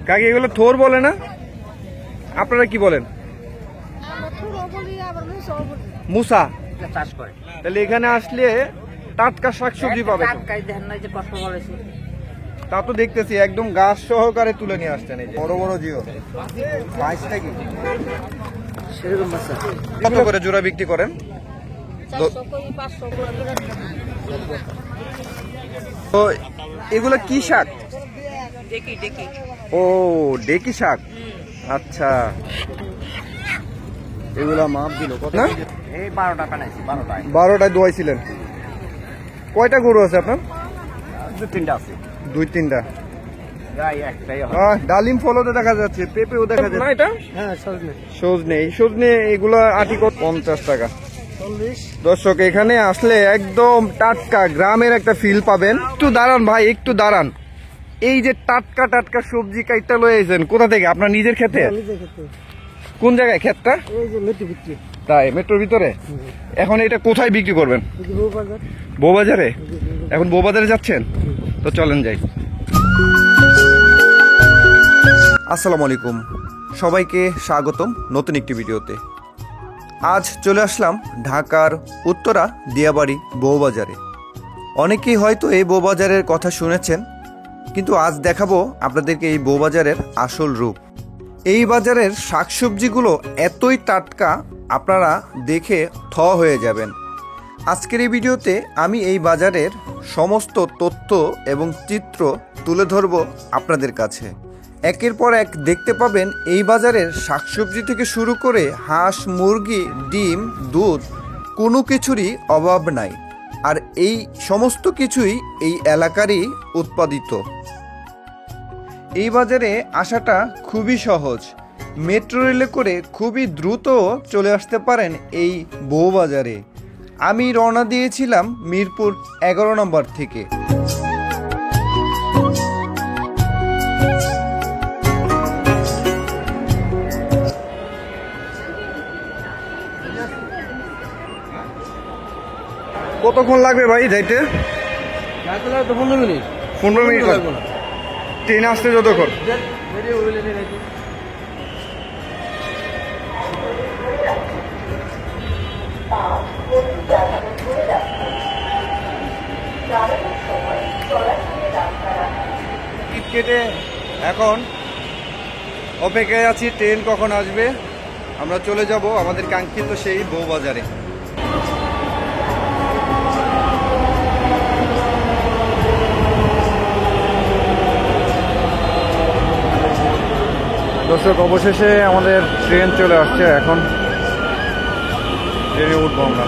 কাকি এগুলো থোর বলে না, আপনারা কি বলেন? মুসা চাষ করে। তাহলে এখানে আসলে টাটকা শাকসবজি পাবে। তা তো দেখতেছি একদম গাছ সহকারে তুলে নিয়ে আসছেন। এই বড় বড় জিও প্রাইসটা কি কত করে জোড়া বিক্রি করেন? তো এগুলো কি শাক? ও ডেকি শাক, আচ্ছা। এগুলা মাপ দিল কত না? এই 12 টাকা নাইছি। 12টায় দোয়াইছিলেন। কয়টা গরু আছে আপনার? 2-3টা আছে। 2-3টা। ডালিম ফলতে দেখা যাচ্ছে, পেঁপেও দেখা যাচ্ছে না। এটা সজনে। এই সজনে এগুলা আটি কত? 50 টাকা। দর্শক এখানে আসলে একদম টাটকা গ্রামের একটা ফিল পাবেন। একটু দাঁড়ান ভাই, একটু দাঁড়ান। এই যে টাটকা টাটকা সবজি কাইটা লয়ে আইছেন কোথা থেকে? আপনার নিজের ক্ষেতে? কোন জায়গায় ক্ষেতটা? তাই মেট্রোর ভিতরে? এখন এটা কোথায় বিক্রি করবেন? বউবাজারে। এখন বউবাজারে যাচ্ছেন? তো চলেন যাই। আসসালামু আলাইকুম, সবাইকে স্বাগতম নতুন একটি ভিডিওতে। আজ চলে আসলাম ঢাকার উত্তরা দিয়াবাড়ি বউবাজারে। অনেকেই হয়তো এই বউবাজারের কথা শুনেছেন, কিন্তু আজ দেখাবো আপনাদেরকে এই বউবাজারের আসল রূপ। এই বাজারের শাকসবজিগুলো এতই টাটকা, আপনারা দেখে থ হয়ে যাবেন। আজকের এই ভিডিওতে আমি এই বাজারের সমস্ত তথ্য এবং চিত্র তুলে ধরব আপনাদের কাছে। একের পর এক দেখতে পাবেন এই বাজারের শাকসবজি থেকে শুরু করে হাঁস, মুরগি, ডিম, দুধ কোনো কিছুরই অভাব নাই। আর এই সমস্ত কিছুই এই এলাকারই উৎপাদিত। এই বাজারে আসাটা খুবই সহজ। মেট্রো রেলে করে খুবই দ্রুত চলে আসতে পারেন এই বউবাজারে। আমি রওনা দিয়েছিলাম মিরপুর 11 নম্বর থেকে। কতক্ষণ লাগবে ভাই যাইতে? 15 মিনিট। 15 মিনিট লাগবে না? ট্রেন আসতে যতক্ষণ? টিকিট কেটে এখন অপেক্ষায় আছি ট্রেন কখন আসবে। আমরা চলে যাব আমাদের কাঙ্ক্ষিত সেই বউবাজারে। দর্শক অবশেষে আমাদের ট্রেন চলে আসছে, এখন ট্রেনে উঠবো আমরা।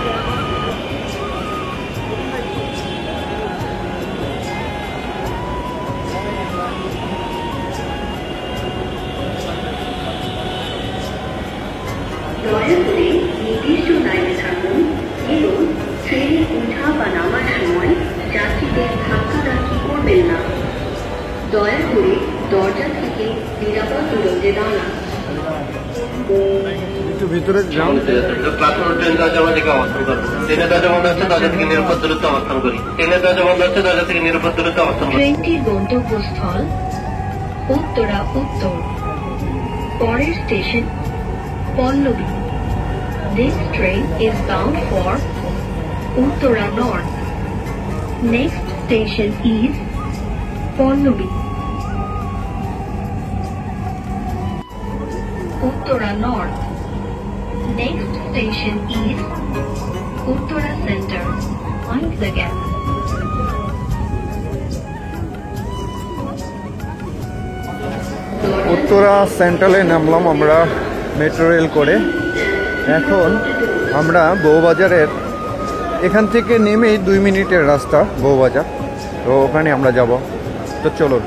দয়া করে নির্দিষ্ট লাইনে থাকুন এবং ট্রেনে ওঠা বা নামার সময় যাত্রীদের ধাক্কাধাক্কি করবেন না। দয়া করে দরজা থেকে নিরাপদ দূরত্বে দাঁড়ান। একটু ভিতরে যাও। ট্রেন দরজা থেকে অবস্থান করবো। ট্রেনের দরজা বন্ধ হচ্ছে, দরজা থেকে নিরাপদ দূরত্বে অবস্থান করি। ট্রেনের দরজা বন্ধ হচ্ছে, দরজা থেকে নিরাপদ দূরত্বে অবস্থান করি। ট্রেনটির গন্তব্যস্থল উত্তরা উত্তর। পরের station Pallabi. This train is bound for Uttara North. Next station is Pallavi. Uttara North. Next station is Uttara Center. Mind the gap. Uttara সেন্ট্রালে নামলাম আমরা মেট্রো রেল করে। এখন আমরা বউবাজারের এখান থেকে নেমেই 2 মিনিটের রাস্তা বউবাজার, তো ওখানে আমরা যাব। তো চলুন।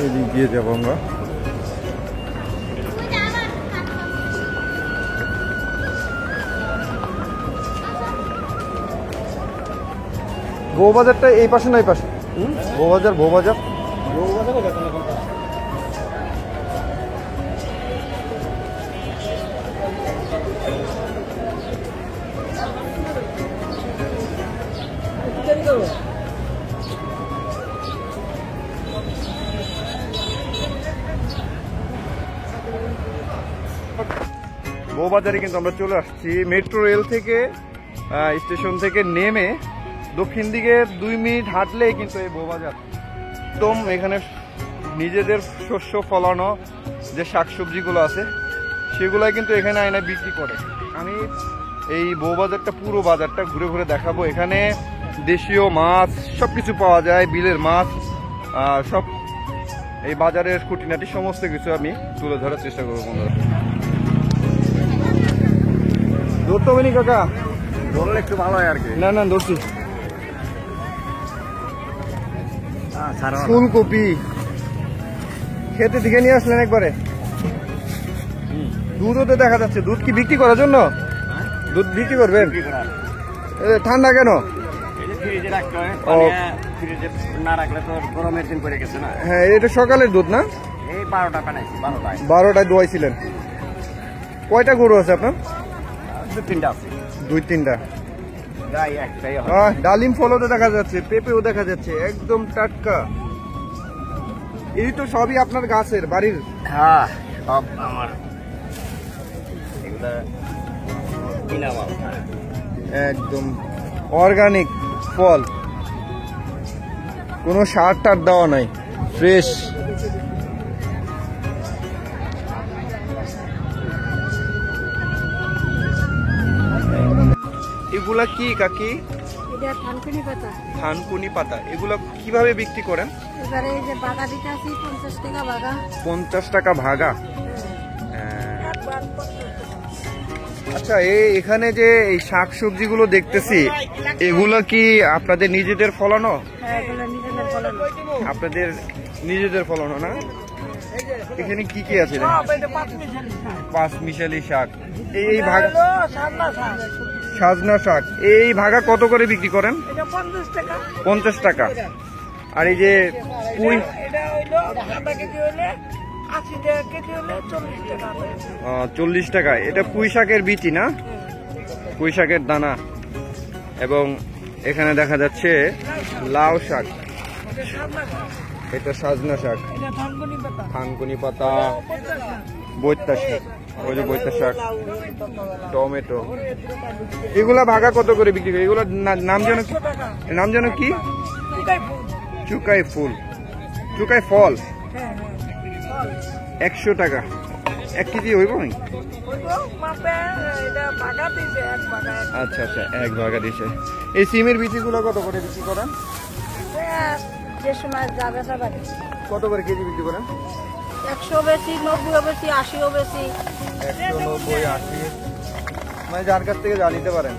এদিক দিয়ে যাবো আমরা। বউবাজারটা এই পাশে না এই পাশে? বউবাজার বউবাজার বউবাজারে কিন্তু আমরা চলে আসছি মেট্রো রেল থেকে স্টেশন থেকে নেমে দক্ষিণ দিকে 2 মিনিট হাঁটলেই কিন্তু এই বউবাজার। একদম এখানে নিজেদের শস্য ফলানো যে শাকসবজিগুলো আছে সেগুলাই কিন্তু এখানে আয়না বিক্রি করে। আমি এই বউবাজারটা পুরো বাজারটা ঘুরে ঘুরে দেখাবো। এখানে দেশীয় মাছ সব কিছু পাওয়া যায়, বিলের মাছ সব এই বাজারের খুঁটিনাটি সমস্ত কিছু আমি তুলে ধরার চেষ্টা করবো বন্ধুরা। ধরতে হবে নি কাকা? ধরলে একটু ভালো হয় আর কি। না না ধরছি। ফুলকপি খেতে দিকে নিয়ে আসলেন একবারে। দুধও তো দেখা যাচ্ছে। দুধ কি বিক্রি করার জন্য? দুধ বিক্রি করবেন? ঠান্ডা কেন? হ্যাঁ এটা সকালের দুধ না? 12টায় দোয়াইছিলেন। কয়টা গরু আছে আপনার? 2-3টা। ডালিম ফলও তো দেখা যাচ্ছে, পেঁপেও দেখা যাচ্ছে, একদম টাটকা। এই তো সবই আপনার গাছের বাড়ির? হ্যাঁ সব আমার একদম অর্গানিক ফল, কোনো সার টার দেওয়া নাই, ফ্রেশ। এগুলা কি কাকি? এটা থানকুনি পাতা। থানকুনি পাতা। এগুলা কিভাবে বিক্রি করেন? এবারে এই যে বাগা দিতে আছি 50 টাকা বাগা। 50 টাকা ভাগা। আচ্ছা এখানে যে এই শাক সবজিগুলো দেখতেছি এগুলো কি আপনাদের নিজেদের ফলানো? হ্যাঁ এগুলো নিজেদের ফলানো। আপনাদের নিজেদের ফলানো না? এখানে কি কি আছে? পাঁচ মিশালি শাক। এই ভাগা সাজনা শাক। এই ভাগা কত করে বিক্রি করেন? 50 টাকা। আর এই যে পুঁই 40 টাকা। এটা পুঁই শাকের বিচি না? পুঁই শাকের দানা। এবং এখানে দেখা যাচ্ছে লাউ শাক, এটা সাজনা শাক, থানকুনি পাতা, বৈত্যা শাক, ওই যে বৈত্যা শাক, টমেটো। এগুলা ভাগা কত করে বিক্রি করে? এগুলোর নাম যেন কি? চুকাই ফুল, চুকাই ফল। 100 টাকা। 1 কেজি হইব? আচ্ছা আচ্ছা 1 ভাগা দিছে। এই সিমের বিচিগুলো কত করে বিক্রি করেন? যে সময় যাবে সবাই কত করে কেজি বিক্রি করেন? 100 বেশি, 90 বেশি, 80 বেশি। 190, 80 মানে যার কাছ থেকে যা নিতে পারেন।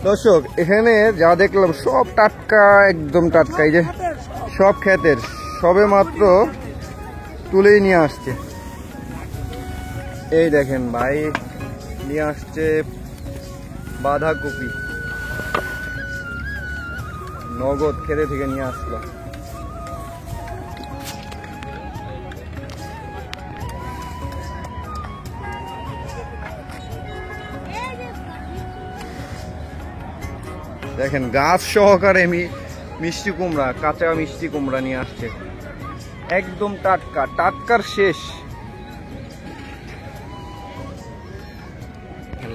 দর্শক এখানে যা দেখলাম সব টাটকা, একদম টাটকা। এই যে সব ক্ষেতের, সবে মাত্র তুলেই নিয়ে আসছে। এই দেখেন ভাই নিয়ে আসছে বাঁধাকপি, নগদ খেতে থেকে নিয়ে আসলো। দেখেন গাছ সহকারে মিষ্টি কুমড়া, কাঁচা মিষ্টি কুমড়া নিয়ে আসছে, একদম টাটকা, টাটকার শেষ।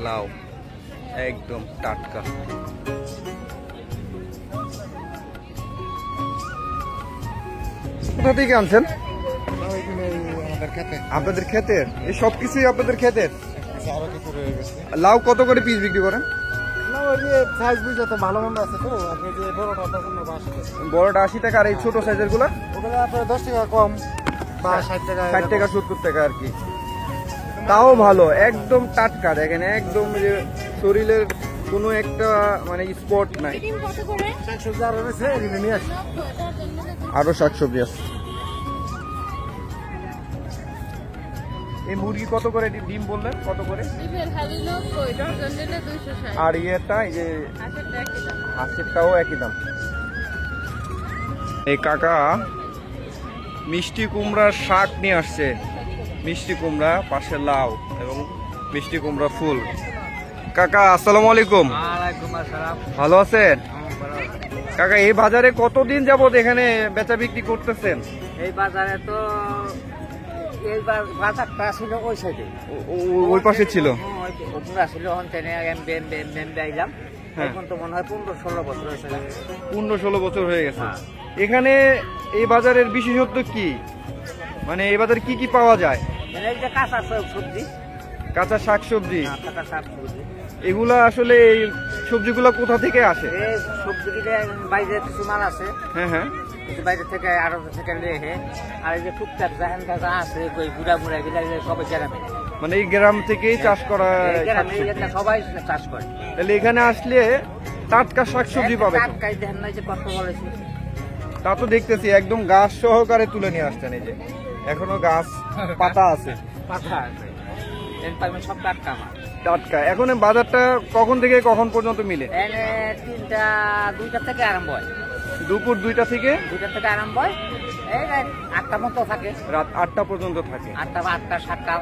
লাউ একদম টাটকা। কোথা থেকে আনছেন? আপনাদের ক্ষেতের? এই সবকিছুই আপনাদের ক্ষেতের? লাউ কত করে পিস বিক্রি করেন? বড়টা 80 টাকা। আর এই ছোট সাইজের গুলা 10 টাকা কম, 60 টাকা, 60 টাকা 70 টাকা আর কি। তাও ভালো, একদম টাটকা। দেখেন একদম যে শরীরের কোনো একটা মানে স্পট নাই। আরো শাকসবজি আছে। এই মুরগি কত করে ডিম বললেন? কত করে? আর ইয়েটা এই যে হাঁসেরটাও একই দাম। এই কাকা মিষ্টি কুমড়ার শাক নিয়ে আসছে। মিষ্টি কুমড়া, পাশে লাউ এবং মিষ্টি কুমড়া ফুল। কাকা আসসালামু আলাইকুম। ভালো আছেন কাকা? এই বাজারে কতদিন যাবত এখানে বেচা বিক্রি করতেছেন? এই বাজারে তো এই বাজারটা ছিল ওই সাইডে, ওই পাশে ছিল। ছিল আইলাম এখন তো মনে হয় 15-16 বছর হয়েছে। 15-16 বছর হয়ে গেছে। এখানে এই বাজারের বিশেষত্ব কি? মানে এই বাজারে কি কি পাওয়া যায়? এই যে কাঁচা সবজি, কাঁচা শাকসবজি। কাঁচা শাকসবজি এগুলা আসলে এই সবজিগুলা কোথা থেকে আসে? এই সবজিগুলো বাইরে কিছু মাল আছে, হ্যাঁ হ্যাঁ, কিছু বাইরে থেকে আরো থেকে লেহে। আর এই যে টুকটাক জাহান কাঁচা আছে ওই বুড়া বুড়া গিলা সবাই গ্রামে, মানে এই গ্রাম থেকেই চাষ করা গ্রামে সবাই চাষ করে। তাহলে এখানে আসলে টাটকা শাকসবজি পাবে। টাটকাই দেখেন না যে কত বলেছি, তা তো দেখতেছি একদম গাছ সহকারে তুলে নিয়ে আসছেন। এই যে এখনো গাছ পাতা আছে, পাতা আছে, সব টাটকা মাল টাটকা। এখন এই বাজারটা কখন থেকে কখন পর্যন্ত মিলে? 2টা থেকে আরম্ভ হয়, দুপুর 2টা থেকে 2টা থেকে আরম্ভ হয়, এই 8টা মতো থাকে, রাত 8টা পর্যন্ত থাকে। 8টা বা 8টা 7টা।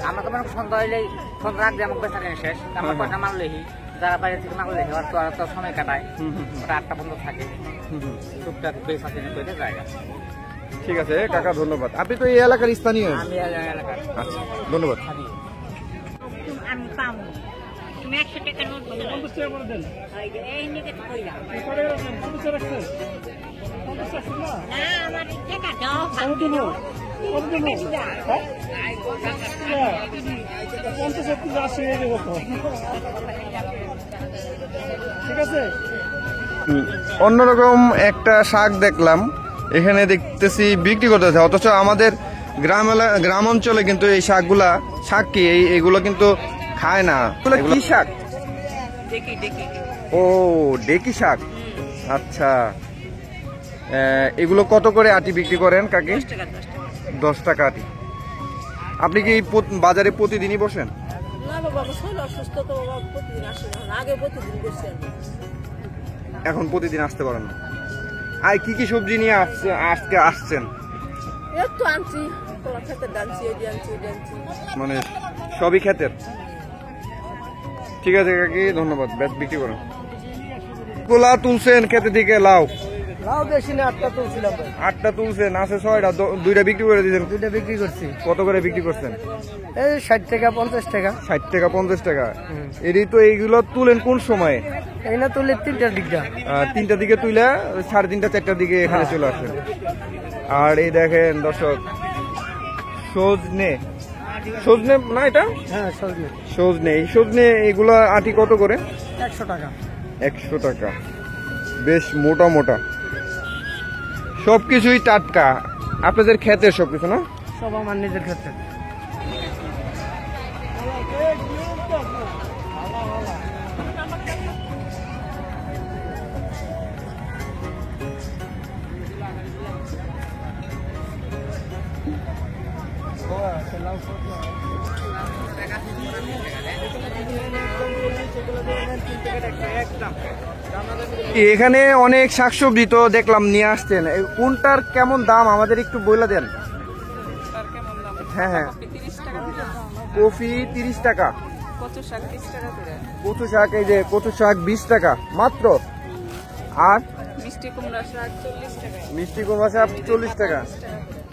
আমরা তো মানে সন্ধ্যা হইলেই, সন্ধ্যা আগে আমাকে বেচা কেন শেষ, আমরা কয়টা মাল লেহি, যারা বাইরে থেকে মাল লেহি আর তো সময় কাটায়, ওটা 8টা পর্যন্ত থাকে। টুকটাক বেচা কেনা করে জায়গা। ঠিক আছে কাকা, ধন্যবাদ। আপনি তো এই এলাকার স্থানীয়? আমি এলাকার। আচ্ছা, ধন্যবাদ। আমি পাবো তুমি 100 টাকা নোট বলো 50 টাকা করে দেন এই নিকে কইলা না আমার টাকা দাও ভালো দিও অন্যরকম একটা শাক দেখলাম এখানে, দেখতেছি বিক্রি করতেছে, অথচ আমাদের গ্রাম অঞ্চলে কিন্তু এই শাক কি এগুলো কিন্তু খায় না। কি শাক? ও ডেকি শাক। আচ্ছা, এগুলো কত করে আটি বিক্রি করেন কাকি? 10 টাকা আটি। আপনি কি এই বাজারে প্রতিদিনই বসেন? না বাবা, শরীর অসুস্থ তো বাবা, প্রতিদিন আসি না, আগে প্রতিদিন বসেন, এখন প্রতিদিন আসতে পারেন না। আর কি কি সবজি নিয়ে আজকে আসছেন? একটু আনছি, কলা খেতে ডানছি, এডি আনছি, এডি আনছি, মানে সবই ক্ষেতের। ঠিক আছে কাকি, ধন্যবাদ। ব্যাট বিক্রি করেন। গোলা তুলছেন খেতে থেকে? লাউ লাউ বেশি না, 8টা তুলছিলাম। 8টা তুলছেন, আছে 6টা, 2টা বিক্রি করে দিয়েছেন। 2টা বিক্রি করছি। কত করে বিক্রি করছেন? এই 60 টাকা 50 টাকা। 60 টাকা 50 টাকা। এরই তো এইগুলো তুলেন কোন সময়ে? এই না তুলে 3টার দিকটা, 3টার দিকে তুলে 3:30 4টার দিকে এখানে চলে আসেন। আর এই দেখেন দর্শক, সজনে না এটা? হ্যাঁ সজনে। সজনে এগুলো আটি কত করে? 100 টাকা। 100 টাকা। বেশ মোটা মোটা, সবকিছুই টাটকা। আপনাদের ক্ষেতের সবকিছু না? সব আমার নিজের ক্ষেত্রে। এখানে অনেক শাকসবজি তো দেখলাম নিয়ে আসছেন, কোনটার কেমন দাম আমাদের একটু বলে দেন। হ্যাঁ হ্যাঁ, কফি 30 টাকা, কচু শাক, এই যে কচু শাক 20 টাকা মাত্র। আর মিষ্টি কুমড়া শাক 40 টাকা,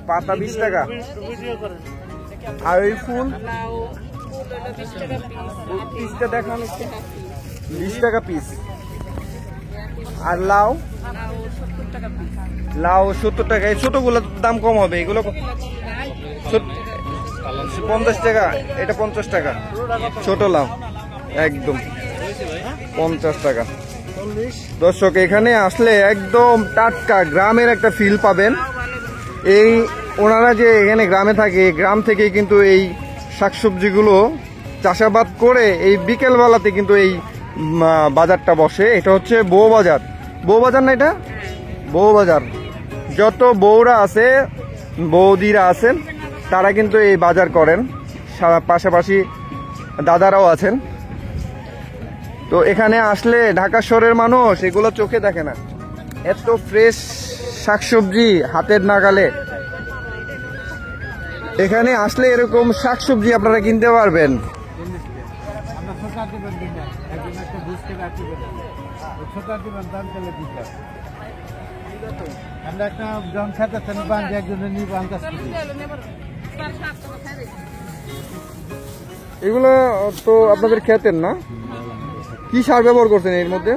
পাতা 20 টাকা। আর ওই ফুল পিসটা দেখান, 20 টাকা পিস। আর লাউ 70 টাকা। এই ছোটগুলোর দাম কম হবে, এগুলো 50 টাকা, এটা 50 টাকা। ছোট লাউ একদম 50 টাকা। দর্শক এখানে আসলে একদম টাটকা গ্রামের একটা ফিল পাবেন। এই ওনারা যে এখানে গ্রামে থাকে, গ্রাম থেকে কিন্তু এই শাকসবজিগুলো চাষাবাদ করে এই বিকেল বেলাতে কিন্তু এই বাজারটা বসে। এটা হচ্ছে বউবাজার না? এটা বউবাজার। যত বউরা আছে, বৌদিরা আছেন, তারা কিন্তু এই বাজার করেন, পাশাপাশি দাদারাও আছেন। তো এখানে আসলে ঢাকা শহরের মানুষ এগুলো চোখে দেখে না, এত ফ্রেশ শাকসবজি হাতের নাগালে। এখানে আসলে এরকম শাকসবজি আপনারা কিনতে পারবেন। আমরা একটা যখন খেতে বান্ধি একজনের নিব আনতে। এগুলো তো আপনাদের খেতেন না? কি সার ব্যবহার করছেন এর মধ্যে?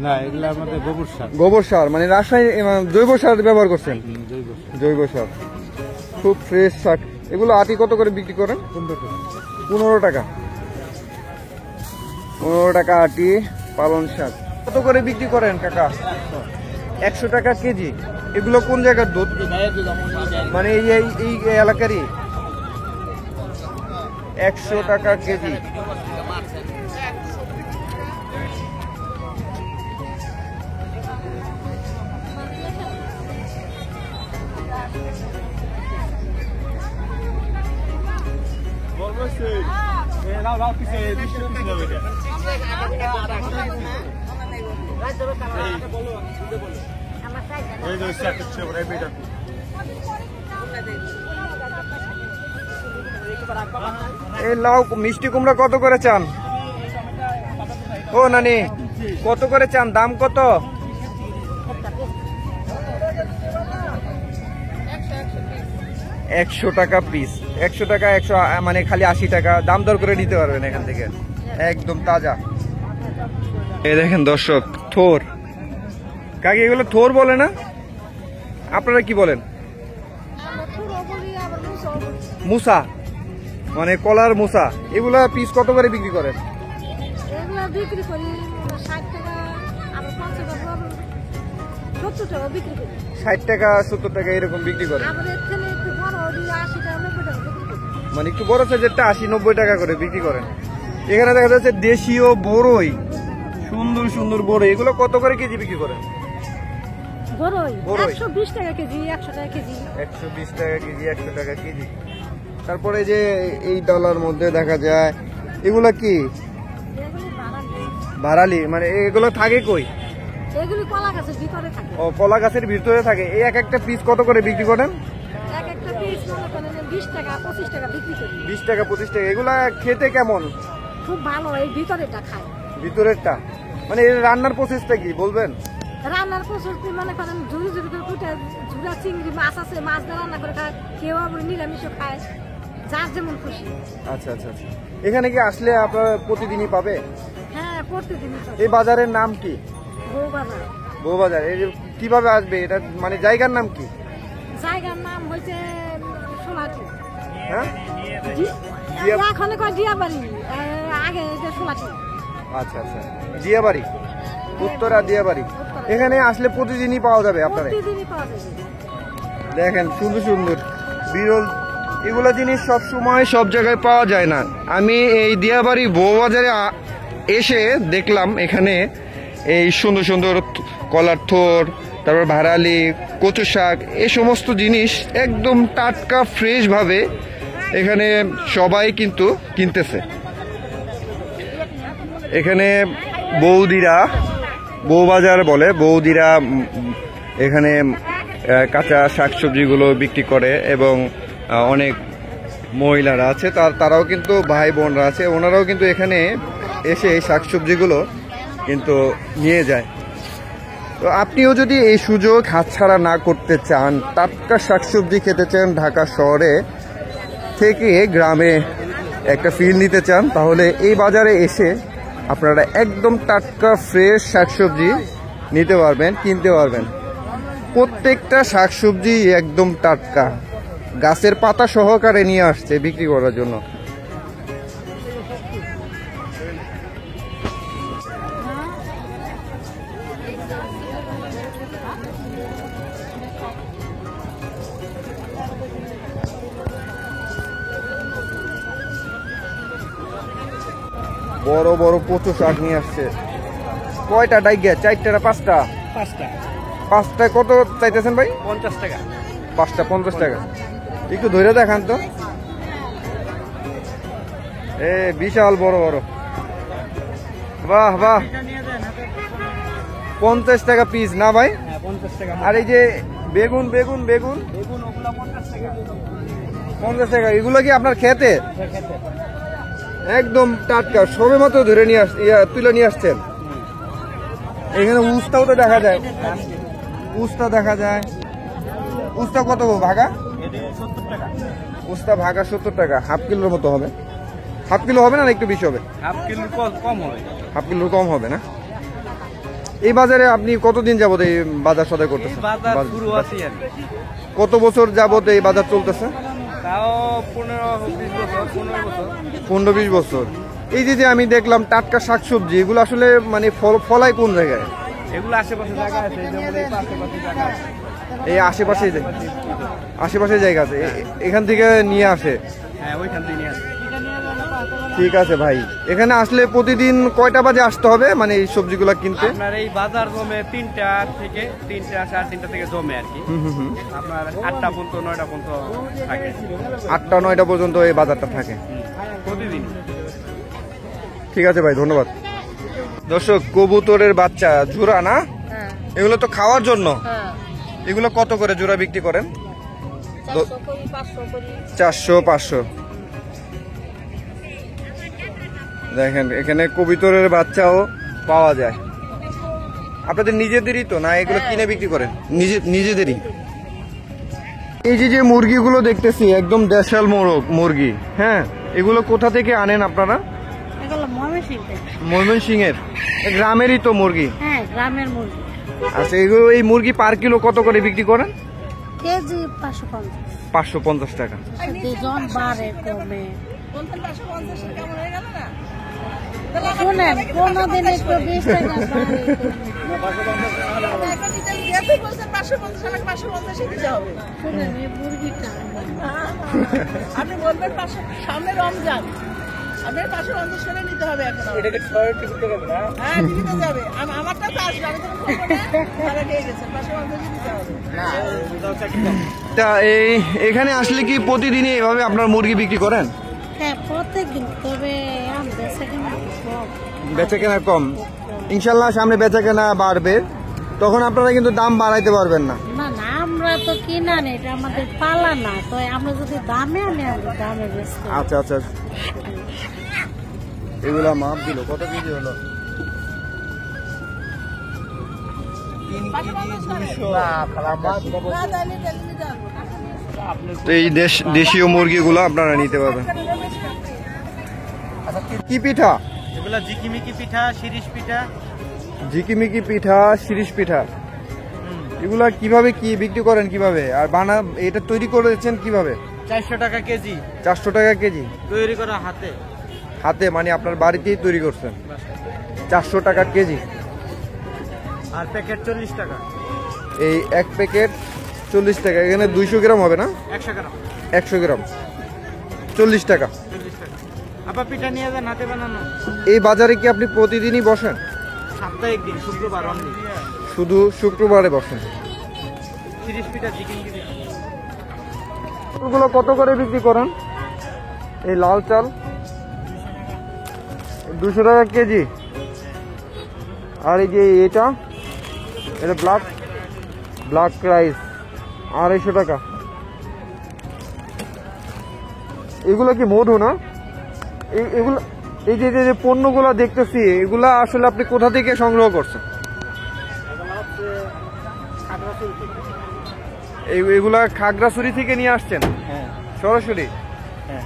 না, এগুলো আমাদের গোবর সার। গোবর সার মানে রাসায়নিক জৈব সার ব্যবহার করছেন? জৈব সার। খুব ফ্রেশ শাক। এগুলো আটি কত করে বিক্রি করেন? 15 টাকা। 15 টাকা আটি পালন শাক। কত করে বিক্রি করেন কাকা? 100 টাকা কেজি। এগুলো কোন জায়গার দুধ? মানে এই এলাকারই? 100 টাকা কেজি। এই লাউ মিষ্টি কুমড়া কত করে চান? ও নানি কত করে চান? দাম কত? 100 টাকা পিস। 100 টাকা 100 মানে খালি 80 টাকা। দাম দর করে নিতে পারবেন এখান থেকে, একদম তাজা। এই দেখেন দর্শক, থোর। কাকি এগুলো থোর বলে না? আপনারা কি বলেন? মুসা, মানে কলার মুসা। এগুলা পিস কত করে বিক্রি করেন? এগুলো বিক্রি করি 60 টাকা, আবার 50 টাকা, 70 টাকা বিক্রি করি। 60 টাকা 70 টাকা এরকম বিক্রি করেন? আবার এর থেকে একটু বড় হলে 80 টাকা 90 টাকা বিক্রি করি। মানে একটু বড় সাইজেরটা 80-90 টাকা করে বিক্রি করেন। এখানে দেখা যাচ্ছে দেশীয় বড়ই, সুন্দর সুন্দর বড়ই। এগুলো কত করে কেজি বিক্রি করেন? বড়ই বড়ই 120 টাকা কেজি, 100 টাকা কেজি। 120 টাকা কেজি, 100 টাকা কেজি। তারপরে যে এই ডালার মধ্যে দেখা যায় এগুলা কি? এগুলি বাড়ালি। ভাড়ালি, মানে এগুলো থাকে কই? এগুলি কলা গাছের ভিতরে থাকে। ও, কলা গাছের ভিতরে থাকে। এই এক একটা পিস কত করে বিক্রি করেন? এক একটা পিস মনে করেন 20 টাকা 25 টাকা বিক্রি করি। 20 টাকা 25 টাকা। এগুলা খেতে কেমন? খুব ভালো, এই ভিতরেটা খায়। ভিতরেরটা মানে এর রান্নার প্রসেসটা কি বলবেন? রান্নার প্রস্তুতি মনে করেন ঝুড়ি ঝুড়ি করে কুটে, ঝুড়া চিংড়ি মাছ আছে, মাছ দিয়ে রান্না করে খায়। কেউ আবার নিরামিষও খায়, যার যেমন খুশি। আচ্ছা আচ্ছা আচ্ছা। এখানে কি আসলে আপনারা প্রতিদিনই পাবে? হ্যাঁ, প্রতিদিনই পাবে। এই বাজারের নাম কি? বউবাজার। বউবাজার। এই যে কিভাবে আসবে এটা, মানে জায়গার নাম কি? জায়গার নাম হয়েছে সোনাটি। হ্যাঁ, এখন কয় দিয়াবাড়ি, আগে এটা সোনাটি। আচ্ছা আচ্ছা। দিয়াবাড়ি, উত্তরা দিয়াবাড়ি। এখানে আসলে প্রতিদিনই পাওয়া যাবে আপনারা? প্রতিদিনই পাওয়া যাবে। দেখেন সুন্দর সুন্দর বিরল এগুলো জিনিস সব সময় সব জায়গায় পাওয়া যায় না। আমি এই দিয়াবাড়ি বউবাজারে এসে দেখলাম এখানে এই সুন্দর সুন্দর কলার থোর, তারপর ভাড়ালি, কচু শাক, এই সমস্ত জিনিস একদম টাটকা ফ্রেশ ভাবে এখানে সবাই কিন্তু কিনতেছে। এখানে বৌদিরা, বউবাজার বলে, বৌদিরা এখানে কাঁচা শাকসবজিগুলো বিক্রি করে এবং অনেক মহিলারা আছে, তারাও কিন্তু ভাই বোনরা আছে, ওনারাও কিন্তু এখানে এসে এই শাকসবজিগুলো কিন্তু নিয়ে যায়। তো আপনিও যদি এই সুযোগ হাতছাড়া না করতে চান, টাটকা শাকসবজি খেতে চান, ঢাকা শহরে থেকে গ্রামে একটা ফিল নিতে চান, তাহলে এই বাজারে এসে আপনারা একদম টাটকা ফ্রেশ শাকসবজি নিতে পারবেন, কিনতে পারবেন। প্রত্যেকটা শাকসবজি একদম টাটকা, গাছের পাতা সহকারে নিয়ে আসছে বিক্রি করার জন্য। বড় বড় কচু শাক নিয়ে আসছে। কয়টা ডাইগা? 4টা না 5টা? 5টা কত চাইতেছেন ভাই? 50 টাকা। 5টা 50 টাকা। একটু ধরে দেখান তো। বিশাল বড় বড়, বাহ বাহ। 50 টাকা পিস না ভাই? হ্যাঁ, 50 টাকা। আর এই যে বেগুন বেগুন বেগুন বেগুন ওগুলো 50 টাকা 50 টাকা। এগুলো কি আপনার খেতে? একদম টাটকা, সবে মাত্র ধরে নিয়ে তুলে নিয়ে আসছেন। এখানে উস্তাও তো দেখা যায়, উস্তা দেখা যায়। উস্তা কত ভাগা? উস্তা ভাগা 70 টাকা, হাফ কিলোর মতো হবে। হাফ কিলো হবে না, একটু বেশি হবে? হাফ কিলো কম হবে। হাফ কিলোর কম হবে না? এই বাজারে আপনি কতদিন যাবত এই বাজার সদাই করতেছেন? বাজার শুরু আছে আর কত বছর যাবত এই বাজার চলতেছে? তাও 15-20 বছর 15 বছর 15-20 বছর। এই যে আমি দেখলাম টাটকা শাকসবজি, এগুলো আসলে মানে ফলায় কোন জায়গায়? এগুলো আশেপাশে জায়গা আছে, যেমন এই পাশাপাশি জায়গা আছে। এই আশেপাশে জায়গা আছে, এখান থেকে নিয়ে আসে। হ্যাঁ, ওইখান থেকে নিয়ে আসে। ঠিক আছে ভাই, এখানে আসলে প্রতিদিন কয়টা বাজে আসতে হবে মানে এই সবজিগুলো কিনতে? আপনার এই বাজার জমে 3টা থেকে 3টা 3:30 থেকে জমে আর কি। আপনার 8টা পর্যন্ত 9টা পর্যন্ত থাকে। 8টা-9টা পর্যন্ত এই বাজারটা থাকে প্রতিদিন। ঠিক আছে ভাই, ধন্যবাদ। দর্শক, কবুতরের বাচ্চা জোড়া না, এগুলো তো খাওয়ার জন্য। এগুলো কত করে জোড়া বিক্রি করেন? 400-500। দেখেন এখানে কবুতরের বাচ্চাও পাওয়া যায়। আপনাদের নিজেদেরই তো না, এগুলো কিনে বিক্রি করেন? নিজেদেরই। এই যে মুরগিগুলো দেখতেছি একদম দেশাল মুরগি, হ্যাঁ, এগুলো কোথা থেকে আনেন আপনারা? ময়মনসিংহের গ্রামেরই তো মুরগি? হ্যাঁ, গ্রামের মুরগি। আচ্ছা, এগুলো এই মুরগি পার কিলো কত করে বিক্রি করেন? কেজি 550। 550 টাকা। দুজন বাড়ে কমে। শুনেন, কোনদিন একটু 20 টাকা বাড়ে। শুনেন, এই মুরগিটা আপনি বলবেন সামনে রমজান, আপনার পাশে রমজান শুনে নিতে হবে এখন। এটাকে 6 টিকিট দেবে না? হ্যাঁ, দিতে যাবে। আমারটা তো আসবে, আমি তখন খবর তারা দিয়ে গেছে, পাশে রমজান দিতে হবে তা এখানে আসলে কি প্রতিদিনই এভাবে আপনার মুরগি বিক্রি করেন? হ্যাঁ, প্রত্যেকদিন। তবে বেচাকেনা কম। বেচাকেনা কম। ইনশাল্লাহ সামনে বেচাকেনা বাড়বে, তখন আপনারা কিন্তু দাম বাড়াইতে পারবেন না। না না, আমরা তো কিনা নেই, এটা আমাদের পালা না, তো আমরা যদি দামে আনি আমরা দামে বেচতে। আচ্ছা আচ্ছা, এগুলা মাপ দিল কত কেজি হলো? 3 কেজি 200। এই দেশীয় মুরগিগুলো আপনারা নিতে পারবেন। কি পিঠা? এগুলা জিকিমিকি পিঠা, শিরিষ পিঠা। ঝিকিমিকি পিঠা, শিরিষ পিঠা, এগুলা কিভাবে কি বিক্রি করেন কিভাবে? আর এটা তৈরি করেছেন কিভাবে? 400 টাকা কেজি। 400 টাকা কেজি তৈরি করা হাতে? হাতে মানে আপনার বাড়িতেই তৈরি করছেন। 400 টাকা কেজি। আর প্যাকেট 40 টাকা। এই এক প্যাকেট 40 টাকা। এখানে 200 গ্রাম হবে না? 100 গ্রাম। 100 গ্রাম 40 টাকা। 40 টাকা। আবার পিঠা নিয়ে যান, হাতে বানানো। এই বাজারে কি আপনি প্রতিদিনই বসেন? সপ্তাহে একদিন, শুক্রবার অনলি। শুধু শুক্রবারে বসেন? শিরিষ পিঠা, জিকিমিকি পিঠা। এগুলো কত করে বিক্রি করেন? এই লাল চাল 200 টাকা কেজি। আর এই যে এটা ব্ল্যাক রাইস 250 টাকা। এগুলো কি মধু না? এগুলো এই যে পণ্যগুলো দেখতেছি, এগুলা আসলে আপনি কোথা থেকে সংগ্রহ করছেন? এগুলা খাগড়াছড়ি থেকে নিয়ে আসছেন? হ্যাঁ, সরাসরি? হ্যাঁ।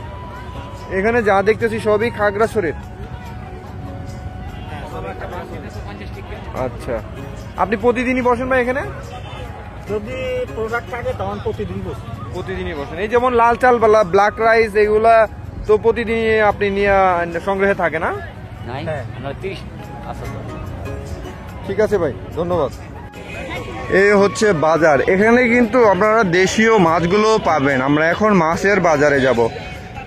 এখানে যা দেখতেছি সবই খাগড়াছড়ির। আচ্ছা, আপনি প্রতিদিনই বসেন ভাই এখানে? যদি প্রোডাক্ট থাকে তখন প্রতিদিনই বসেন। এই যেমন লাল চাল বা ব্ল্যাক রাইস, এগুলা তো প্রতিদিনই আপনি নিয়ে সংগ্রহে থাকে না? ঠিক আছে ভাই, ধন্যবাদ। এই হচ্ছে বাজার। এখানে কিন্তু আপনারা দেশীয় মাছগুলো পাবেন। আমরা এখন মাছের বাজারে যাব।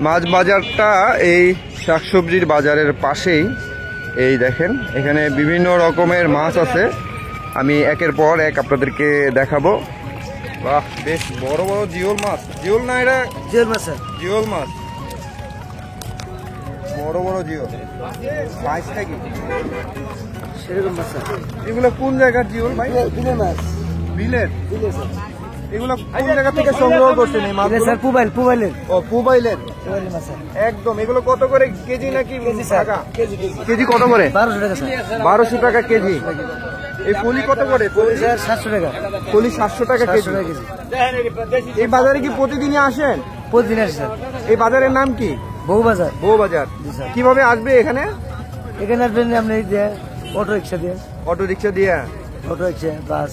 মাছ বাজারটা এই শাকসবজির বাজারের পাশেই। এই দেখেন, এখানে বিভিন্ন রকমের মাছ আছে, আমি একের পর এক আপনাদেরকে দেখাবো। বাহ, বেশ বড় বড় জিওল মাছ। জিওল না, এটা জিওল মাছ। জিওল মাছ, বড় বড় জিওল। সাইজটা কি সেরকম মাছ। এগুলো কোন জায়গার জিওল ভাই? বিলের মাছ। বিলের? এগুলো কোন জায়গা থেকে সংগ্রহ করছেন এই মাছগুলো? স্যার পুবাইলের ও পুবাইলের মাছ একদম। এগুলো কত করে কেজি নাকি টাকা? কেজি কত করে? 1200 টাকা স্যার। 1200 টাকা কেজি। এই পলি কত করে? পলি স্যার 700 টাকা। পলি 700 টাকা কেজি। এই বাজারে কি প্রতিদিনই আসেন? প্রতিদিন আসে স্যার। এই বাজারের নাম কি? বউবাজার। বউবাজার। কিভাবে আসবে এখানে? এখানে আসবেন আপনি অটো রিক্সা দিয়ে, অটো রিক্সা দিয়ে, অটো রিক্সা, বাস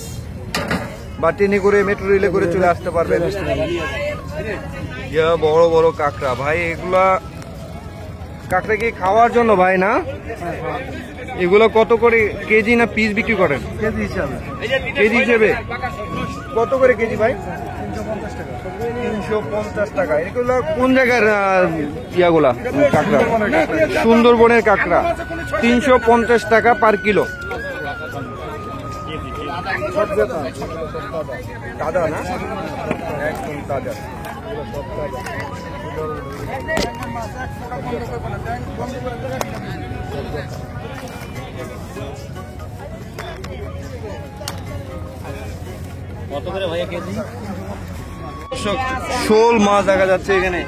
বা ট্রেনে করে, মেট্রো রেলে করে চলে আসতে পারবেন। বড় বড় কাঁকড়া ভাই, এগুলা কাঁকড়া কি খাওয়ার জন্য ভাই না? এগুলো কত করে কেজি না পিস বিক্রি করেন? কেজি হিসাবে। কেজি হিসেবে কত করে কেজি ভাই? 350 টাকা। এগুলো কোন জায়গার ইয়াগুলা কাঁকড়া? সুন্দরবনের কাঁকড়া। 350 টাকা পার কিলো। তাজা না? একদম তাজা। কত করে ভাইয়া কেজি? শোল মাছ দেখা যাচ্ছে এখানে।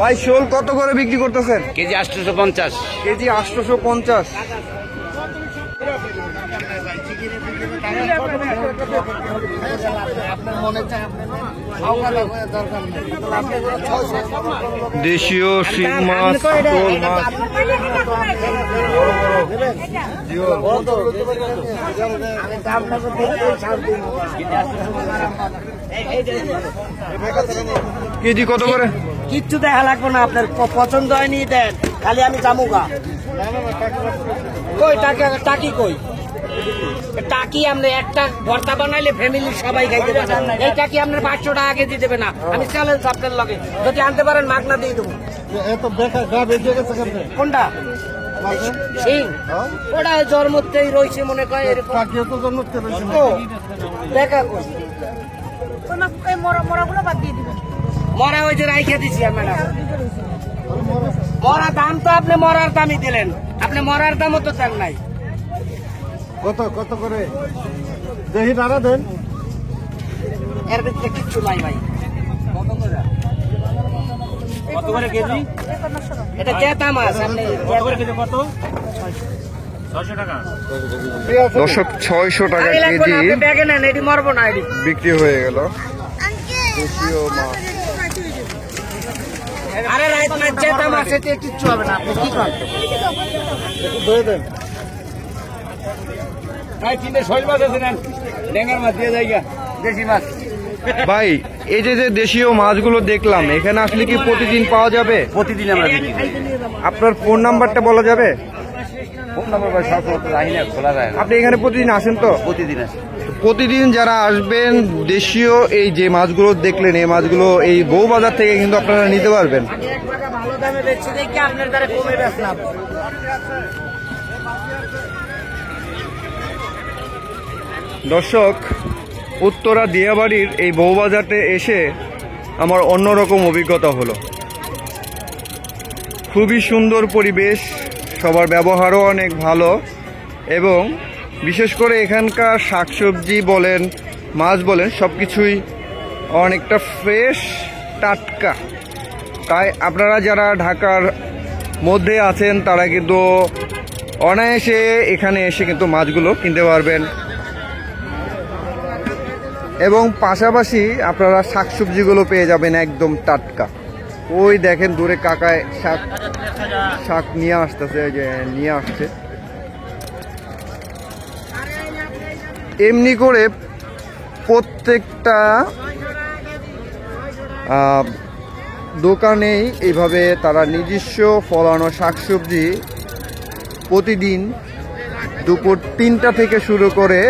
ভাই শোল কত করে বিক্রি করতেছেন? কেজি 850। কেজি 850। দেশীয় শিং মাছ, শোল মাছ, কেজি কত করে? কিচ্ছু দেখা লাগবে না, আপনার পছন্দ হয়নি দেন, খালি আমি জামুগা। কই টাকি কই? টাকি আমরা একটা ভর্তা বানাইলে ফ্যামিলির সবাই খাইতে পারেন। এই টাকি আপনার 500 টাকা কেজি দেবে না, আমি চ্যালেঞ্জ আপনার লগে। যদি আনতে পারেন মাগনা দিয়ে দেবো। কোনটা সিং? ওটা জন্মতেই রয়েছে মনে করে এরকম। দেখা কই মরা ওই যে রাইখা দিছি ম্যাডাম। মরা দাম তো আপনি মরার দামই দিলেন, আপনি মরার দামও তো দেন নাই। কত কত করে দেখি দাঁড়া দেন। এর ভিতরে কিচ্ছু নাই ভাই। কত করে কেজি? এটা চেতা মাছ। আপনি কত করে কেজি? কত? 600 টাকা। দর্শক 600 টাকা কেজি আপনি ব্যাগে নেন, এটি মরবো না। এটি বিক্রি হয়ে গেল দেশীয় মাছ। আরে রাইত মাছ, চেতা মাছ, এতে কিচ্ছু হবে না। আপনি কি করেন? ধরে দেন। ভাই এই যে যে দেশীয় মাছগুলো দেখলাম, এখানে আসলে কি প্রতিদিন পাওয়া যাবে? প্রতিদিন আমরা বিক্রি করি। আপনার ফোন নাম্বারটা বলা যাবে? ফোন নাম্বার ভাই সবসময় রাখি না, খোলা রাখে না। আপনি এখানে প্রতিদিন আসেন তো? প্রতিদিন আসে। প্রতিদিন যারা আসবেন, দেশীয় এই যে মাছগুলো দেখলেন, এই মাছগুলো এই বউবাজার থেকে কিন্তু আপনারা নিতে পারবেন। এক টাকা ভালো দামে বেচছি দেখি আপনার দ্বারা কমে বেচলাম। দর্শক, উত্তরা দিয়াবাড়ির এই বউবাজারে এসে আমার অন্যরকম অভিজ্ঞতা হলো। খুবই সুন্দর পরিবেশ, সবার ব্যবহারও অনেক ভালো, এবং বিশেষ করে এখানকার শাকসবজি বলেন, মাছ বলেন, সব কিছুই অনেকটা ফ্রেশ, টাটকা। তাই আপনারা যারা ঢাকার মধ্যে আছেন তারা কিন্তু অনায়াসে এখানে এসে কিন্তু মাছগুলো কিনতে পারবেন, এবং পাশাপাশি আপনারা শাকসবজিগুলো পেয়ে যাবেন একদম টাটকা। ওই দেখেন দূরে কাকায় শাক নিয়ে আসতেছে, যে নিয়ে আসছে। এমনি করে প্রত্যেকটা দোকানেই এইভাবে তারা নিজস্ব ফলানো শাকসবজি প্রতিদিন দুপুর 3টা থেকে শুরু করে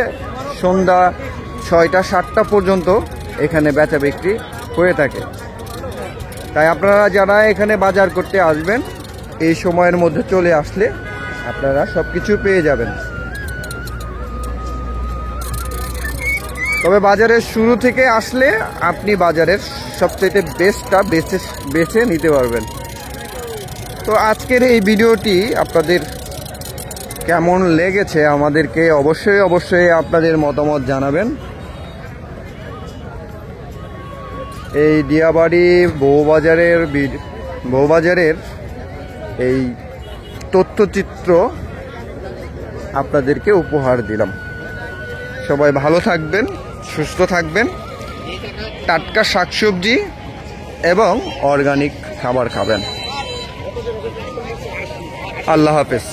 সন্ধ্যা 6টা-7টা পর্যন্ত এখানে বেচা বিক্রি হয়ে থাকে। তাই আপনারা যারা এখানে বাজার করতে আসবেন, এই সময়ের মধ্যে চলে আসলে আপনারা সব কিছু পেয়ে যাবেন। তবে বাজারের শুরু থেকে আসলে আপনি বাজারের সবচেয়ে বেস্টটা বেছে নিতে পারবেন। তো আজকের এই ভিডিওটি আপনাদের কেমন লেগেছে আমাদেরকে অবশ্যই আপনাদের মতামত জানাবেন। এই দিয়াবাড়ি বউবাজারের এই তথ্যচিত্র আপনাদেরকে উপহার দিলাম। সবাই ভালো থাকবেন, সুস্থ থাকবেন, টাটকা শাকসবজি এবং অর্গানিক খাবার খাবেন। আল্লাহ হাফেজ।